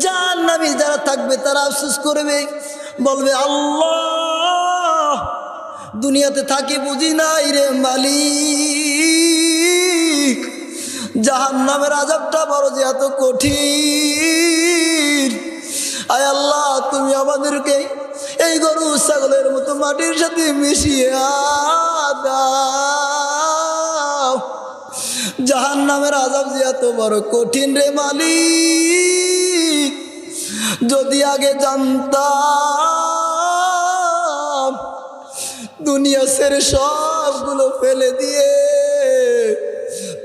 জাহান্নামী যারা থাকবে তারা আফসোস করবে, বলবে আল্লাহ দুনিয়াতে থাকি বুঝি নাই রে মালিক, জাহান্নামের আযাবটা বড় যে এত কঠিন। আয় আল্লাহ তুমি আমাদেরকে এই গরু ছাগলের মতো মাটির সাথে মিশিয়ে দাও, জাহান্নামের আযাব যে এত বড় কঠিন রে মালিক, যদি আগে জানতাম দুনিয়া ছেড়ে সবগুলো ফেলে দিয়ে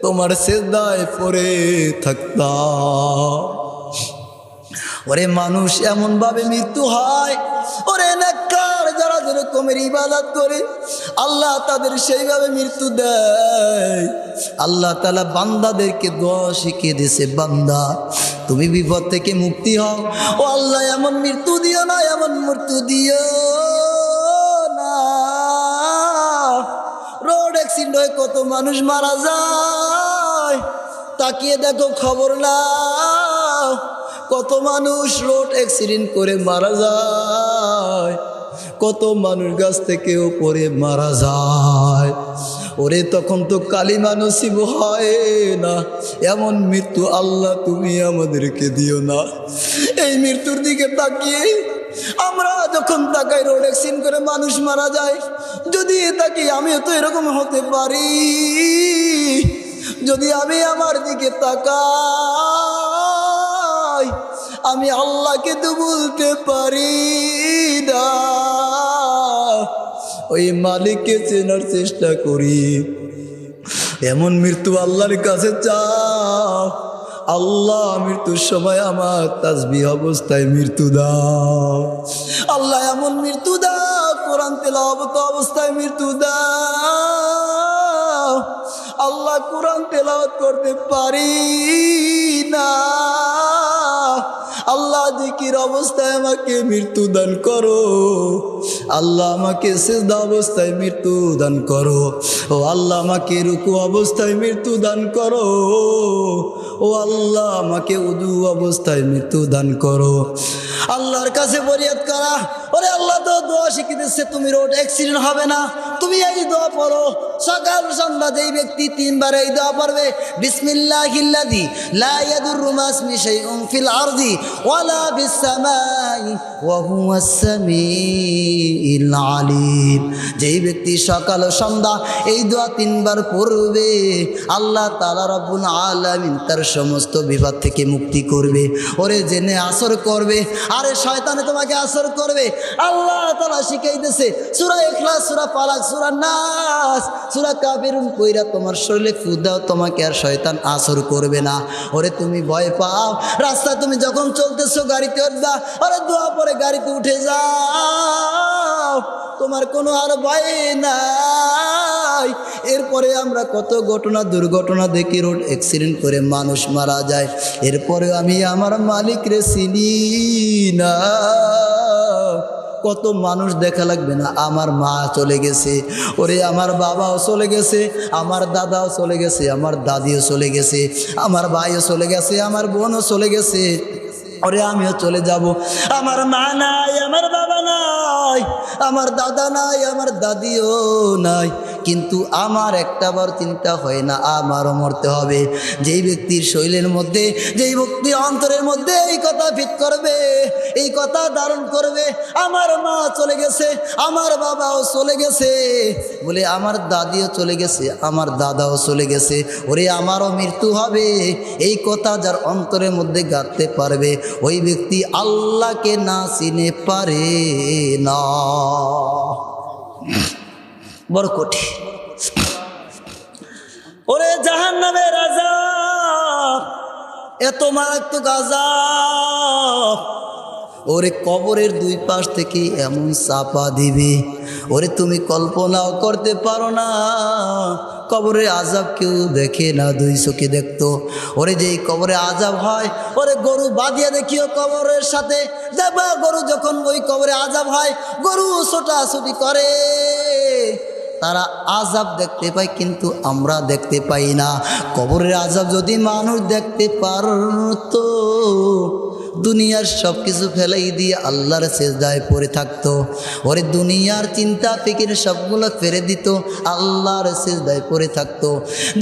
তোমার সিজদায় পড়ে থাকতাম। ওরে মানুষ এমন ভাবে মৃত্যু হয়, ওরে নেককার যারা যেরকমের ইবাদত করে আল্লাহ তাদের সেইভাবে মৃত্যু দেয়। আল্লাহ তাআলা বান্দাদেরকে দোয়া শিখিয়ে দিয়েছে, বান্দা তুমি বিপদ থেকে মুক্তি হও, ও আল্লাহ এমন মৃত্যু দিও না, এমন মৃত্যু দিও না। রোড অ্যাক্সিডেন্ট হয়ে কত মানুষ মারা যায়, তাকিয়ে দেখো খবর না, কত মানুষ রোড অ্যাক্সিডেন্ট করে মারা যায়, কত মানুষ গাছ থেকেও পড়ে মারা যায়। ওরে তখন তো কালিমা নসিব হয় না, এমন মৃত্যু আল্লাহ তুমি আমাদেরকে দিও না। এই মৃত্যুর দিকে তাকিয়ে আমরা যখন তাকাই রোড অ্যাক্সিডেন্ট করে মানুষ মারা যায়, যদি তাকি আমিও তো এরকম হতে পারি, যদি আমি আমার দিকে তাকাই আমি আল্লাহকে তো বলতে পারি না, ওই মালিককে চেনার চেষ্টা করি। এমন মৃত্যু আল্লাহর কাছে চাও, আল্লাহ মৃত্যুর সময় আমার তাসবিহ অবস্থায় মৃত্যু দাও, আল্লাহ এমন মৃত্যু দাও কোরআন তেলাওয়াত অবস্থায় মৃত্যু দাও। আল্লাহ কোরআন তেলাওয়াত করতে পারি না, আল্লাহ জিকির অবস্থায় আমাকে মৃত্যু দান করো, আল্লাহ আমাকে সিজদা অবস্থায় মৃত্যু দান করো, ও আল্লাহ আমাকে রুকু অবস্থায় মৃত্যু দান করো, ও আল্লাহ আমাকে উযু অবস্থায় মৃত্যু দান করো। আল্লাহর কাছে ফরিয়াদ করা। ওরে আল্লাহ তো দোয়া শিখিয়ে দিচ্ছে, তুমি রোড অ্যাক্সিডেন্ট হবে না, তুমি এই দোয়া পড়ো সকাল সন্ধ্যা। যেই ব্যক্তি 3 বার এই দোয়া পড়বে, বিসমিল্লাহিল্লাযী লা ইয়াদুররু মা ইসমিহি শাইউন ফিল আরদি ওয়ালা ফিস সামাই ওয়া হুয়াস সামিউল আলীম, যেই ব্যক্তি সকাল ও সন্ধ্যা এই দোয়া 3 বার পড়বে, আল্লাহ তাআলা রব্বুল আলামিন তার সমস্ত বিপদ থেকে মুক্তি করবে। ওরে জেনে আসর করবে, আরে শয়তানে তোমাকে আসর করবে। আল্লাহ তাআলা শিখাইতেছে সূরা ইখলাস, সূরা ফালাক, সূরা নাস, সূরা কাফিরুন কইরা তোমার শরীরে ফু দাও, তোমাকে আর শয়তান আসর করবে না। ওরে তুমি ভয় পাও, রাস্তায় তুমি যখন চলতেছো গাড়িতে উঠবা, আরে দোয়া পরে গাড়িতে উঠে যাও, তোমার কোনো আর ভয় নাই। এরপরে আমরা কত ঘটনা দুর্ঘটনা দেখি, রোড অ্যাক্সিডেন্ট করে মানুষ মারা যায়, এরপরে আমি আমার মালিক রে চিনি না। কত মানুষ দেখা লাগবে না, আমার মা চলে গেছে, ওরে আমার বাবাও চলে গেছে, আমার দাদাও চলে গেছে, আমার দাদিও চলে গেছে, আমার ভাইও চলে গেছে, আমার বোনও চলে গেছে, ওরে আমিও চলে যাব। আমার মা নাই, আমার বাবা নাই, আমার দাদা নাই, আমার দাদিও নাই, কিন্তু আমার একটাবার চিন্তা হয় না আমারও মরতে হবে। যেই ব্যক্তির শরীরের মধ্যে, যেই ব্যক্তির অন্তরের মধ্যে এই কথা ফিট করবে, এই কথা ধারণ করবে, আমার মা চলে গেছে, আমার বাবাও চলে গেছে, বলে আমার দাদিও চলে গেছে, আমার দাদাও চলে গেছে, ওরে আমারও মৃত্যু হবে, এই কথা যার অন্তরের মধ্যে গাঁথতে পারবে, ওই ব্যক্তি আল্লাহকে না চিনে পারে না। বড় কঠিন। ওরে জাহান্নামের আযাব এত মারাত্মক আযাব, ওরে কবরের 2 পাশ থেকে এমন চাপা দিবে, ওরে তুমি কল্পনাও করতে পারো না। কবরের আযাব কেউ দেখে না, 2 চোখে দেখতো। ওরে যেই কবরে আযাব হয়, ওরে গরু বাঁধিয়ে দেখিও কবরের সাথে, দেখবা গরু যখন ওই কবরে আযাব হয়, গরু ছোটাছুটি করে, তারা আযাব দেখতে পায়, কিন্তু আমরা দেখতে পাই না। কবরের আযাব যদি মানুষ দেখতে পারতো, দুনিয়ার সব কিছু ফেলাই দিয়ে আল্লাহর সেজদায় পড়ে থাকতো। ওরে দুনিয়ার চিন্তা ফিকির সবগুলো ফেলে দিত, আল্লাহর সেজদায় পড়ে থাকতো।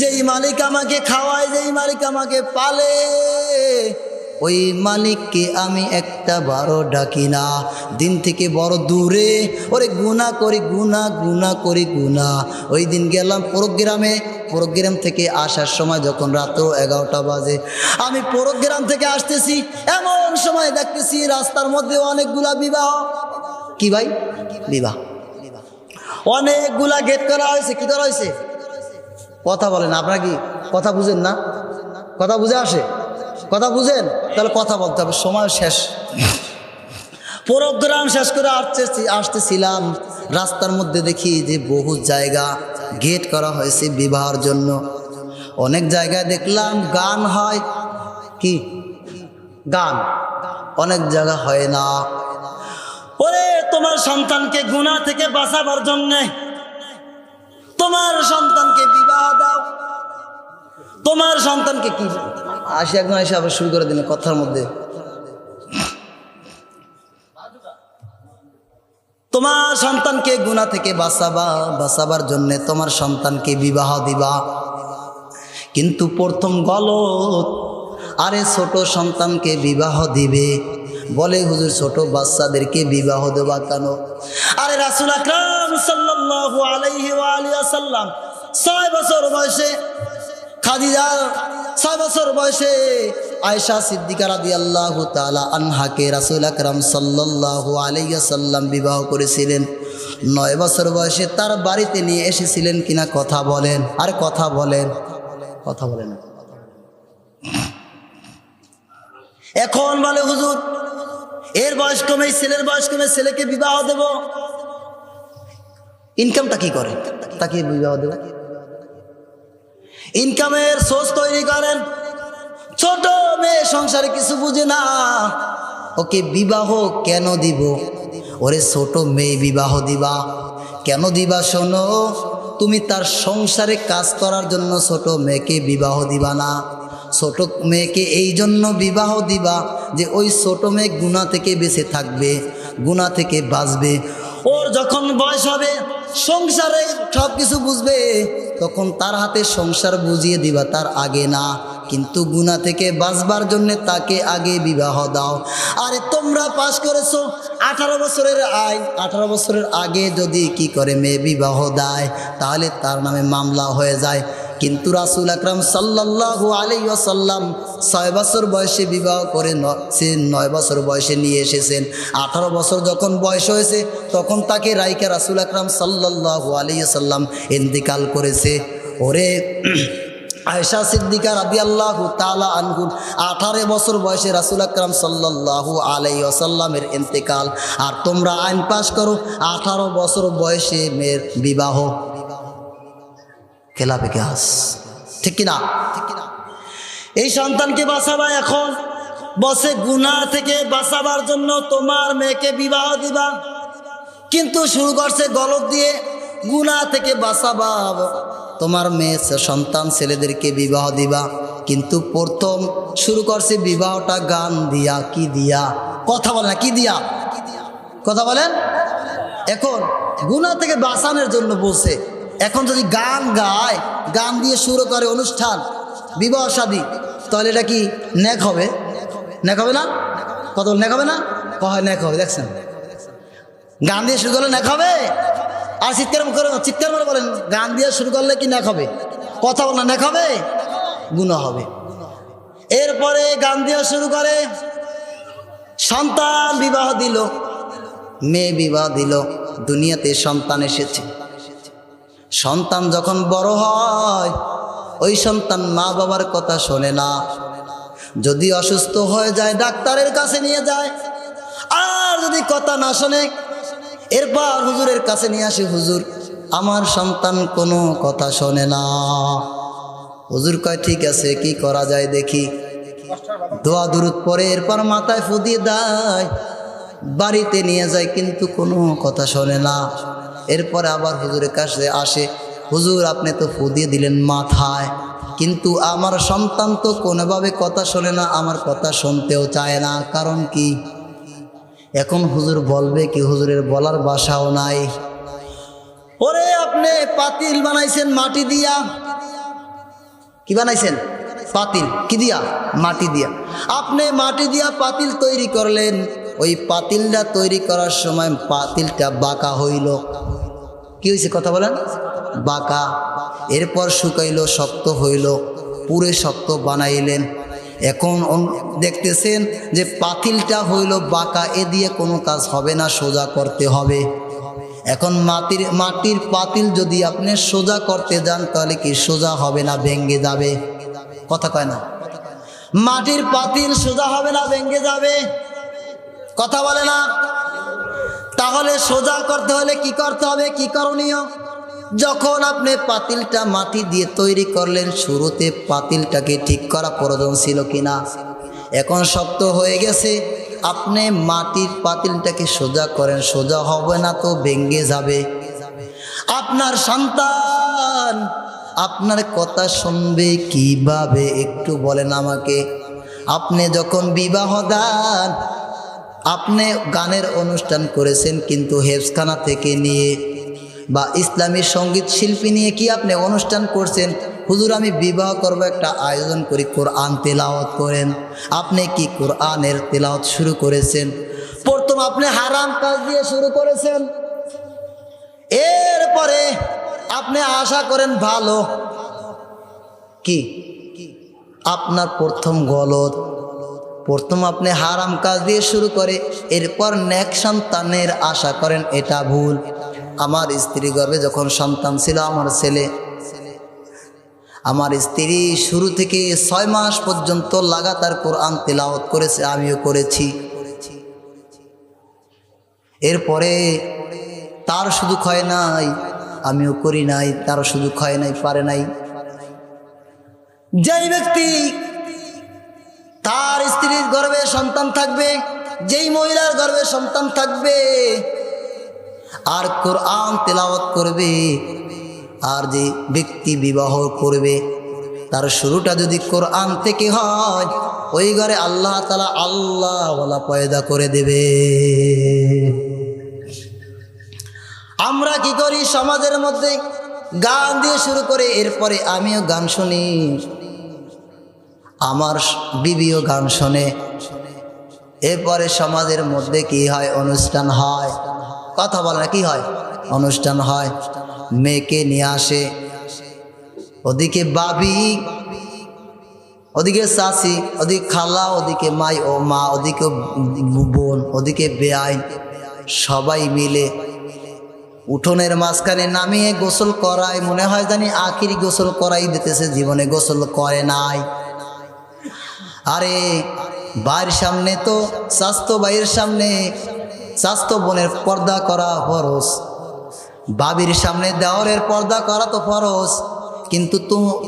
যেই মালিক আমাকে খাওয়ায়, যেই মালিক আমাকে পালে, ওই মালিককে আমি একটা বারো ডাকি না। দিন থেকে বড় দূরে, ওরে গুনাহ করি, গুনাহ করি। ওই দিন গেলাম প্রোগ্রাম থেকে আসার সময় যখন রাত 11টা বাজে, আমি প্রোগ্রাম থেকে আসতেছি, এমন সময় দেখতেছি রাস্তার মধ্যে অনেকগুলা বিবাহ। কি ভাই? বিবাহ। অনেকগুলা গেট করা হয়েছে। কি করা হয়েছে? কথা বলেন, আপনারা কি কথা বুঝেন না? কথা বুঝে আসে? কথা বুঝেন? তাহলে কথা বলতে হবে, সময় শেষ। প্রোগ্রাম শেষ করে আসতেছিলাম, রাস্তার মধ্যে দেখি যে বহু জায়গা গেট করা হয়েছে বিবাহের জন্য। অনেক জায়গায় দেখলাম গান হয়। কি গান? অনেক জায়গা হয় না। ওরে তোমার সন্তানকে গুনাহ থেকে বাঁচাবার জন্য তোমার সন্তানকে বিবাহ দাও। তোমার সন্তানকে কি একদম আবার শুরু করে দিলেন কথার মধ্যে। তোমার সন্তানকে গুনাহ থেকে বাঁচাবার জন্য তোমার সন্তানকে বিবাহ দিবা, কিন্তু প্রথম গলত। আরে ছোট সন্তানকে বিবাহ দিবে বলে, হুজুর ছোট বাচ্চাদেরকে বিবাহ দেবা কেন? আরে রাসূল আকরাম সাল্লাল্লাহু আলাইহি ওয়া আলিহি ওয়াসাল্লাম 6 বছর বয়সে খাদিজা, 6 বছর বয়সে আয়েশা সিদ্দিকা রাদিয়াল্লাহু তাআলা আনহাকে রাসূল আকরাম সাল্লাল্লাহু আলাইহি ওয়াসাল্লাম বিবাহ করেছিলেন। 9 বছর বয়সে তার বাড়িতে নিয়ে এসেছিলেন কিনা কথা বলেন। আর কথা বলেন না। এখন বলে হুজুর এর বয়স কমে, ছেলের বয়স কমে, ছেলেকে বিবাহ দেব। ইনকামটা কি করে তাকে বিবাহ দেব? ইনকামের সোর্স তৈরি করেন। ছোট মেয়ে সংসারে কিছু বুঝে না, ওকে বিবাহ কেন দিব? ওরে ছোট মেয়ে বিবাহ দিবা কেন দিবা? শোনো, তুমি তার সংসারে কাজ করার জন্য ছোট মেয়েকে বিবাহ দিবা না। ছোট মেয়েকে এই জন্য বিবাহ দিবা যে ওই ছোট মেয়ে গুনাহ থেকে বেঁচে থাকবে, গুনাহ থেকে বাঁচবে। ওর যখন বয়স হবে, সংসারে সব কিছু বুঝবে, তখন তার হাতে সংসার বুঝিয়ে দিবা, তার আগে না। কিন্তু গুনাহ থেকে বাঁচবার জন্য তাকে আগে বিবাহ দাও। আরে তোমরা পাস করেছো 18 বছরের আইন, 18 বছরের আগে যদি কি করে মেয়ে বিবাহ দেয় তাহলে তার নামে মামলা হয়ে যায়। কিন্তু রাসূল আকরাম সাল্লাল্লাহু আলাইহি ওয়াসাল্লাম 6 বছর বয়সে বিবাহ করে 9 বছর বয়সে নিয়ে এসেছেন। 18 বছর যখন বয়স হয়েছে তখন তাকে রাইকা রাসূল আকরাম সাল্লাল্লাহু আলাইহি ওয়াসাল্লাম ইন্তিকাল করেছে। ওরে আয়েশা সিদ্দিকা রাদিয়াল্লাহু তাআলা আনহু 18 বছর বয়সে রাসূল আকরাম সাল্লাল্লাহু আলাইহি ওয়াসাল্লামের ইন্তিকাল। আর তোমরা আইন পাস করো 18 বছর বয়সে মেয়ের বিবাহ। খেলাপে গাছ, ঠিক কিনা? এই সন্তানকে বাঁচাবা। এখন বসে গুনাহ থেকে বাঁচাবার জন্য তোমার মেয়েকে বিবাহ দিবা, কিন্তু শুরু করছে গলত দিয়ে। গুনাহ থেকে বাঁচাবা, তোমার মেয়ে সন্তান ছেলেদেরকে বিবাহ দিবা, কিন্তু প্রথম শুরু করছে বিবাহটা গান দিয়া। কি দিয়া? কথা বলেন না, কি দিয়া? কথা বলেন। এখন গুনাহ থেকে বাঁচানোর জন্য বলছে। এখন যদি গান গায়, গান দিয়ে শুরু করে অনুষ্ঠান, বিবাহ শাদী, তাহলে এটা কি নেক হবে? নেক হবে না? কত নেক হবে না? কয় নেক হবে। দেখছেন, গান দিয়ে শুরু করলে নেক হবে? আর চিৎকার করে বলেন, গান দিয়ে শুরু করলে কি নেক হবে? কথা বল না, নেক হবে? গুনাহ হবে। এরপরে গান দিয়ে শুরু করে, সন্তান বিবাহ দিল, মেয়ে বিবাহ দিল, দুনিয়াতে সন্তান এসেছে। সন্তান যখন বড় হয়, ওই সন্তান মা বাবার কথা শোনে না। যদি অসুস্থ হয়ে যায় ডাক্তারের কাছে নিয়ে যায়, আর যদি কথা না শোনে এরপর হুজুরের কাছে নিয়ে আসে, হুজুর আমার সন্তান কোনো কথা শোনে না। হুজুর কয় ঠিক আছে, কি করা যায় দেখি। দোয়া দুরুদ পরে এরপর মাথায় ফু দিয়ে দেয়, বাড়িতে নিয়ে যায়, কিন্তু কোনো কথা শোনে না। এরপরে আবার হুজুরের কাছে আসে, হুজুর আপনি তো ফু দিয়ে দিলেন মাথায়, কিন্তু আমার সন্তান তো কোনোভাবে কথা শোনে না, আমার কথা শুনতেও চায় না। কারণ কি? এখন হুজুর বলবে কি? হুজুরের বলার ভাষাও নাই। ওরে আপনি পাতিল বানাইছেন মাটি দিয়া। কি বানাইছেন? পাতিল। কি দিয়া? মাটি দিয়া। আপনি মাটি দিয়া পাতিল তৈরি করলেন। ওই পাতিলটা তৈরি করার সময় পাতিলটা বাঁকা হইল। কি হয়েছে কথা বলেন? বাঁকা। এরপর শুকাইলো, শক্ত হইল, পুরে শক্ত বানাইলেন। এখন দেখতেছেন যে পাতিলটা হইল বাঁকা, এ দিয়ে কোনো কাজ হবে না, সোজা করতে হবে। এখন মাটির পাতিল যদি আপনি সোজা করতে যান তাহলে কি সোজা হবে না, ভেঙ্গে যাবে? কথা কয় না? মাটির পাতিল সোজা হবে না, ভেঙ্গে যাবে। কথা বলে না? তাহলে সোজা করতে হলে কি করতে হবে? কি করণীয়? যখন আপনি পাতিলটা মাটি দিয়ে তৈরি করলেন, শুরুতে পাতিলটাকে ঠিক করা প্রয়োজন ছিল কিনা? এখন শক্ত হয়ে গেছে, আপনি মাটির পাতিলটাকে সোজা করেন, সোজা হবে না তো ভেঙ্গে যাবে। আপনার সন্তান আপনার কথা শুনবে কিভাবে একটু বলেন আমাকে। আপনি যখন বিবাহ দেন, আপনি গানের অনুষ্ঠান করেছেন, কিন্তু হেফজখানা থেকে নিয়ে বা ইসলামী সঙ্গীত শিল্পী নিয়ে কি আপনি অনুষ্ঠান করছেন? হুজুর আমি বিবাহ করব, একটা আয়োজন করি, কোরআন তেলাওয়াত করেন। আপনি কি কোরআনের তেলাওয়াত শুরু করেছেন? প্রথম আপনি হারাম কাজ দিয়ে শুরু করেছেন, এরপরে আপনি আশা করেন ভালো। কি আপনার প্রথম গলত? প্রথম আপনি হারাম কাজ দিয়ে শুরু করে এরপর নেক সন্তানের আশা করেন, এটা ভুল। আমার স্ত্রী গর্ভে যখন সন্তান ছিল আমার ছেলে, আমার স্ত্রী শুরু থেকে 6 মাস পর্যন্ত লাগাতার কোরআন তেলাওয়াত করেছে, আমিও করেছি। এরপরে তার সুযোগ হয় নাই, আমিও করি নাই, তারও সুযোগ হয় নাই, পারে নাই। যেই ব্যক্তি তার স্ত্রীর গর্ভে সন্তান থাকবে, যেই মহিলার গর্ভে সন্তান থাকবে আর কোরআন তেলাওয়াত করবে, আর যে ব্যক্তি বিবাহ করবে তার শুরুটা যদি কোরআন থেকে হয়, ওই ঘরে আল্লাহ তাআলা আল্লাহওয়ালা পয়দা করে দেবে। আমরা কি করি? সমাজের মধ্যে গান দিয়ে শুরু করে, এরপরে আমিও গান শুনি, আমার বিবিও গান শোনে। এরপরে সমাজের মধ্যে কি হয়? অনুষ্ঠান হয়। কথা বলে না? কি হয়? অনুষ্ঠান হয়। মেয়েকে নিয়ে আসে, ওদিকে বাবি, ওদিকে চাচি, ওদিকে খালা, ওদিকে মাই ও মা, ওদিকে বোন, ওদিকে বেআইন, সবাই মিলে উঠোনের মাঝখানে নামিয়ে গোসল করায়। মনে হয় জানি আখিরি গোসল করাই দিতেছে, জীবনে গোসল করে নাই। আরে ভাইয়ের সামনে তো, স্বাস্থ্য ভাইয়ের সামনে স্বাস্থ্য বোনের পর্দা করা ফরজ, বাবির সামনে দেওয়ারের পর্দা করা তো ফরজ, কিন্তু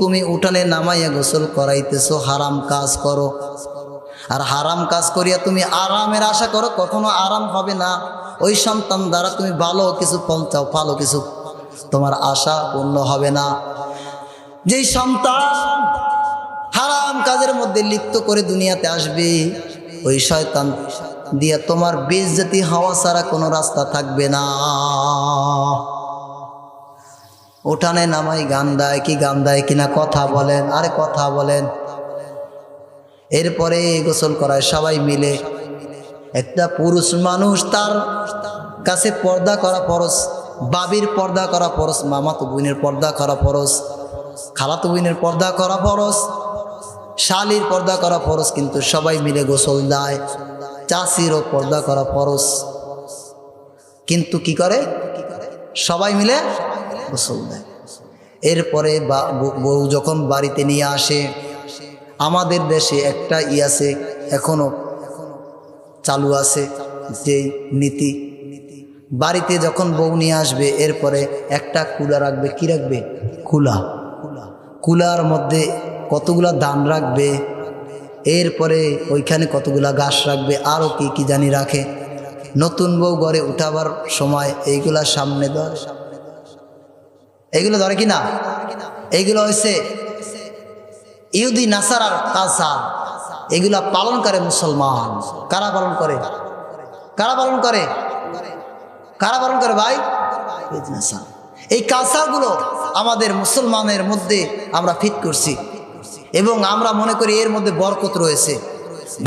তুমি উঠানে নামাইয়া গোসল করাইতেছো, হারাম কাজ করো। আর হারাম কাজ করিয়া তুমি আরামের আশা করো, কখনো আরাম হবে না। ওই সন্তান দ্বারা তুমি ভালো কিছু পৌঁছাও, ভালো কিছু তোমার আশা পূর্ণ হবে না। যেই সন্তান হারাম কাজের মধ্যে লিপ্ত করে দুনিয়াতে আসবে, ওই শয়তান দিয়া তোমার বেইজ্জতি হওয়া ছাড়া কোনো রাস্তা থাকবে না। উঠানে নামাই গান দেয়, কি গান দেয় কিনা কথা বলেন, আরে কথা বলেন। এরপরে গোসল করায় সবাই মিলে। একটা পুরুষ মানুষ, তার কাছে পর্দা করা ফরজ, বাবির পর্দা করা ফরজ, মামাতো বোনের পর্দা করা ফরজ, খালাতো বোনের পর্দা করা ফরজ, শালির পর্দা করা ফরজ, কিন্তু সবাই মিলে গোসল দেয়। চাষিরও পর্দা করা ফরজ, কিন্তু কি করে? সবাই মিলে গোসল দেয়। এরপরে বউ যখন বাড়িতে নিয়ে আসে, আমাদের দেশে একটা আছে, এখনো চালু আছে যে নীতি, বাড়িতে যখন বউ নিয়ে আসবে এরপরে একটা কুলা রাখবে। কি রাখবে? কুলা। কুলার মধ্যে কতগুলা ধান রাখবে, এরপরে ওইখানে কতগুলা ঘাস রাখবে, আরও কি কি জানি রাখে। নতুন বউ ঘরে উঠাবার সময় এইগুলা সামনে ধরে, এইগুলো ধরে কি না? এইগুলো হয়েছে ইহুদি নাসারার কালচার এগুলা পালন করে মুসলমান। কারা পালন করে? কারা পালন করে? কারা পালন করে ভাই? এই কালচারগুলো আমাদের মুসলমানের মধ্যে আমরা ফিট করছি এবং আমরা মনে করি এর মধ্যে বরকত রয়েছে,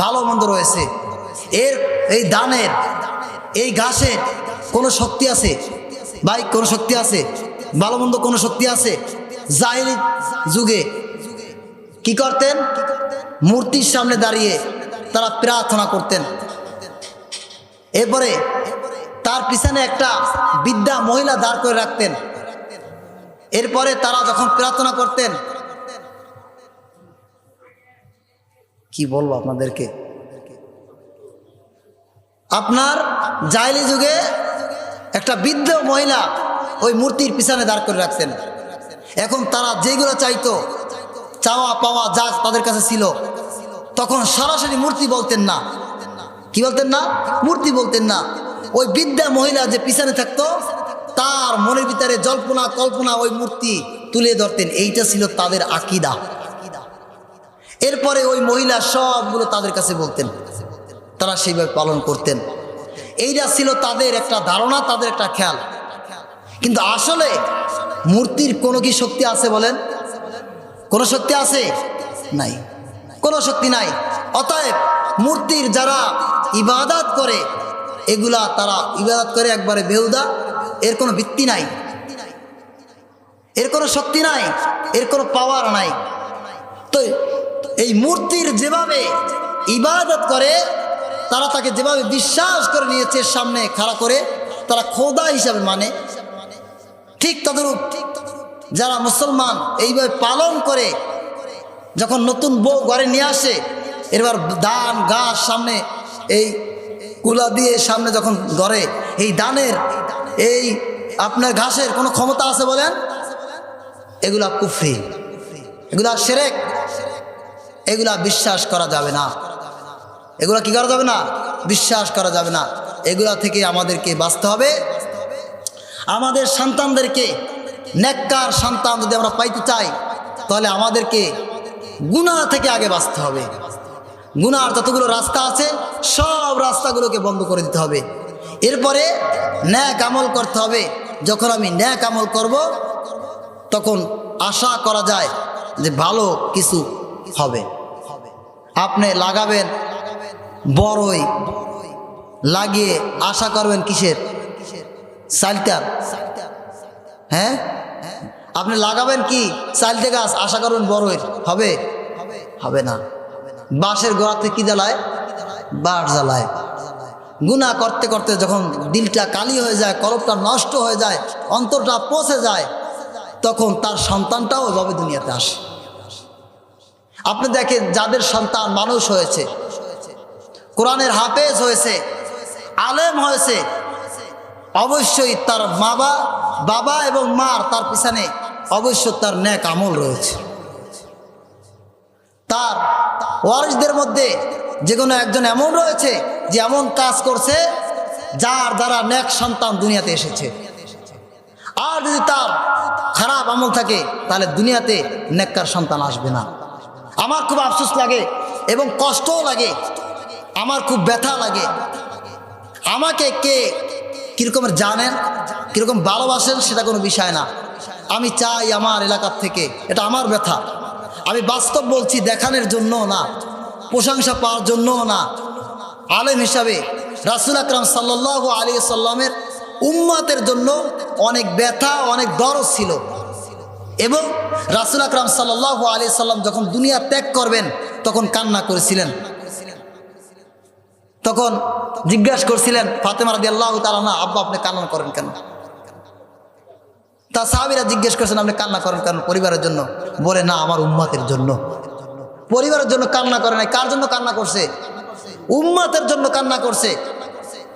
ভালো মন্দ রয়েছে। এই ধানের, এই ঘাসের কোনো শক্তি আছে ভাই? কোনো শক্তি আছে? ভালো মন্দ কোনো শক্তি আছে? জাহিলি যুগে কি করতেন? মূর্তির সামনে দাঁড়িয়ে তারা প্রার্থনা করতেন। এরপরে তার পিছনে একটা বৃদ্ধা মহিলা দাঁড় করে রাখতেন। এরপরে তারা যখন প্রার্থনা করতেন, কি বলবো আপনাদেরকে, আপনার জাহিলি যুগে একটা বৃদ্ধ মহিলা ওই মূর্তির পিছনে দাঁড় করে রাখতেন। এখন তারা যেগুলো চাইতো, চাওয়া পাওয়া যা তাদের কাছে ছিল, তখন সরাসরি মূর্তি বলতেন না। কি বলতেন না? মূর্তি বলতেন না। ওই বৃদ্ধা মহিলা যে পিছনে থাকতো তার মনের ভিতরে জল্পনা কল্পনা ওই মূর্তি তুলে ধরতেন। এইটা ছিল তাদের আকীদা। এরপরে ওই মহিলা সবগুলো তাদের কাছে বলতেন, তারা সেইভাবে পালন করতেন। এইটা ছিল তাদের একটা ধারণা, তাদের একটা খেয়াল। কিন্তু আসলে মূর্তির কোনো কি শক্তি আছে বলেন? কোনো শক্তি আছে? নাই, কোনো শক্তি নাই। অতএব মূর্তির যারা ইবাদত করে, এগুলা তারা ইবাদত করে একবারে বেহুদা। এর কোনো ভিত্তি নাই, এর কোনো শক্তি নাই, এর কোনো পাওয়ার নাই। তো এই মূর্তির যেভাবে ইবাদত করে, তারা তাকে যেভাবে বিশ্বাস করে নিয়েছে, সামনে খাড়া করে তারা খোদা হিসাবে মানে, ঠিক তদরূপ যারা মুসলমান এইভাবে পালন করে, যখন নতুন বউ ঘরে নিয়ে আসে, এবার ধান ঘাস সামনে এই কুলা দিয়ে সামনে যখন ঘরে, এই ধানের এই আপনার ঘাসের কোনো ক্ষমতা আছে বলেন? এগুলা কুফরি, এগুলা শিরক, এগুলা বিশ্বাস করা যাবে না। এগুলা কি করা যাবে না? বিশ্বাস করা যাবে না। এগুলা থেকে আমাদেরকে বাঁচতে হবে। আমাদের সন্তানদেরকে নেককার সন্তান যদি আমরা পাইতে চাই, তাহলে আমাদেরকে গুনাহ থেকে আগে বাঁচতে হবে। গুনাহর যতগুলো রাস্তা আছে সব রাস্তাগুলোকে বন্ধ করে দিতে হবে। এরপরে নেক আমল করতে হবে। যখন আমি নেক আমল করব, তখন আশা করা যায় যে ভালো কিছু হবে। আপনি লাগাবেন বড়ই, লাগিয়ে আশা করবেন কিসের? চালতার। হ্যাঁ, আপনি লাগাবেন কি? চালতে গাছ, আশা করবেন বড়ই হবে? হবে না। বাঁশের গোড়াতে কি জ্বালায়? বাঁশ জ্বালায়। গুনাহ করতে করতে যখন দিলটা কালি হয়ে যায়, কলবটা নষ্ট হয়ে যায়, অন্তরটা পচে যায়, তখন তার সন্তানটাও এভাবে দুনিয়াতে আসে। আপনি দেখেন, যাদের সন্তান মানুষ হয়েছে, কোরআনের হাফেজ হয়েছে, আলেম হয়েছে, অবশ্যই তার বাবা এবং মার তার পিছনে অবশ্যই তার নেক আমল রয়েছে। তার ওয়ারিসদের মধ্যে যে কোনো একজন এমন রয়েছে যে এমন কাজ করছে যার দ্বারা নেক সন্তান দুনিয়াতে এসেছে। আর যদি তার খারাপ আমল থাকে, তাহলে দুনিয়াতে নেককার সন্তান আসবে না। আমার খুব আফসোস লাগে এবং কষ্টও লাগে, আমার খুব ব্যথা লাগে। আমাকে কে কীরকমের জানেন, কীরকম ভালোবাসেন, সেটা কোনো বিষয় না। আমি চাই আমার এলাকার থেকে, এটা আমার ব্যথা, আমি বাস্তব বলছি, দেখানোর জন্য না, প্রশংসা পাওয়ার জন্য না। আলেম হিসাবে রাসূল আকরাম সাল্লাল্লাহু আলাইহি সাল্লামের উম্মতের জন্য অনেক ব্যথা, অনেক দরদ ছিল। এবং রাসূল আকরাম সাল্লাল্লাহু আলাইহি সাল্লাম যখন দুনিয়া ত্যাগ করবেন, তখন কান্না করেছিলেন। তখন জিজ্ঞাসা করছিলেন ফাতেমা রাদিয়াল্লাহু তাআলা আনহা, আব্বা আপনি কান্না করেন কেন? তা সাহাবীরা জিজ্ঞেস করছেন, আপনি কান্না করেন কেন? পরিবারের জন্য। বলে, না, আমার উম্মতের জন্য। পরিবারের জন্য কান্না করে নাই। কার জন্য কান্না করছে? উম্মতের জন্য কান্না করছে।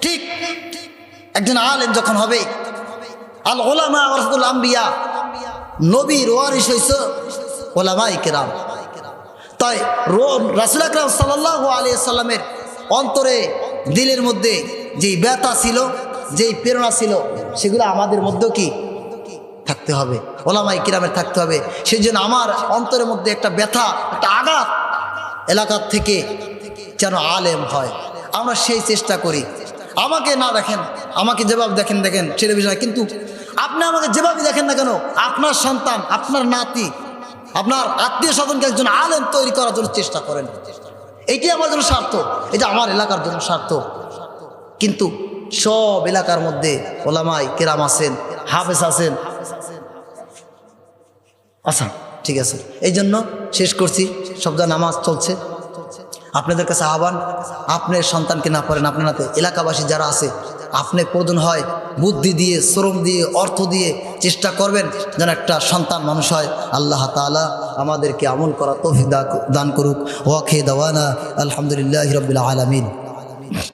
ঠিক একজন আলেম যখন হবে, আল উলামা ওয়ারাসাতুল আম্বিয়া, নবীর ওয়ারিস হইছে উলামায়ে কেরাম। তাই রাসূল আকরাম সাল্লাল্লাহু আলাইহি সাল্লামের অন্তরে, দিলের মধ্যে যেই ব্যথা ছিল, যেই প্রেরণা ছিল, সেগুলো আমাদের মধ্যেও কি থাকতে থাকতে হবে, ওলামায়ে কিরামের থাকতে হবে। সেই জন্য আমার অন্তরের মধ্যে একটা ব্যথা, একটা আঘাত, এলাকার থেকে যেন আলেম হয়, আমরা সেই চেষ্টা করি। আমাকে না দেখেন, আমাকে যেভাবে দেখেন দেখেন ছেড়ে বিষয়, কিন্তু আপনি আমাকে যেভাবে দেখেন না কেন, আপনার সন্তান, আপনার নাতি, আপনার আত্মীয় স্বজনকে একজন আলেম তৈরি করার জন্য চেষ্টা করেন। এইটি আমার জন্য স্বার্থ, এটা আমার এলাকার জন্য স্বার্থ। কিন্তু সব এলাকার মধ্যে ওলামায়ে কেরাম আছেন, হাফেজ আছেন। আচ্ছা ঠিক আছে, এই জন্য শেষ করছি। সবদা নামাজ চলছে, আপনাদের কাছে আহ্বান, আপনার সন্তানকে না পড়েন, আপনার হাতে এলাকাবাসী যারা আছে, আপনি প্রয়োজন হয় বুদ্ধি দিয়ে, শ্রম দিয়ে, অর্থ দিয়ে চেষ্টা করবেন যেন একটা সন্তান মানুষ হয়। আল্লাহ তাআলা আমাদেরকে আমল করা তৌফিক দান করুক। ওয়া আখিরু দাওয়ানা আলহামদুলিল্লাহি রাব্বিল আলামিন।